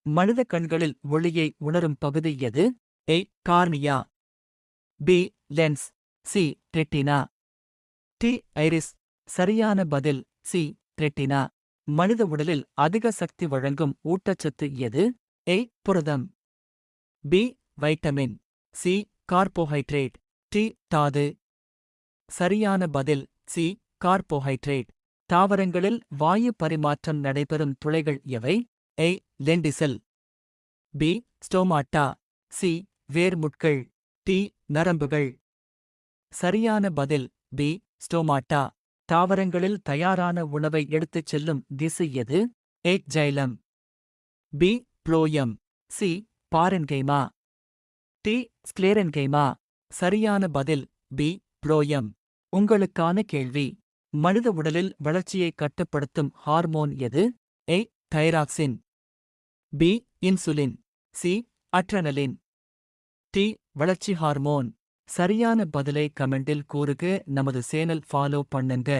மனித கண்களில் ஒளியை உணரும் பகுதி எது? A. Cornea. B. Lens. C. Retina. D. Iris. சரியான பதில் சி. ரெட்டினா. மனித உடலில் அதிக சக்தி வழங்கும் ஊட்டச்சத்து எது? ஏ. புரதம். B. Vitamin. C. Carbohydrate. D. தாது. சரியான பதில் சி. கார்போஹைட்ரேட். தாவரங்களில் வாயு பரிமாற்றம் நடைபெறும் துளைகள் எவை? ஏ. லெண்டிசல். பி. ஸ்டோமாட்டா. சி. வேர்முட்கள். டி. நரம்புகள். சரியான பதில் பி. ஸ்டோமாட்டா. தாவரங்களில் தயாரான உணவை எடுத்துச் செல்லும் திசு எது? A. Xylem. B. Phloem. C. Parenchyma. D. Sclerenchyma. சரியான பதில் பி. புளோயம். உங்களுக்கான கேள்வி. மனித உடலில் வளர்ச்சியை கட்டுப்படுத்தும் ஹார்மோன் எது? A. Thyroxine. B. Insulin. C. Adrenaline. D. வளர்ச்சி ஹார்மோன். சரியான பதிலை கமெண்டில் கூறுக. நமது சேனல் ஃபாலோ பண்ணுங்க.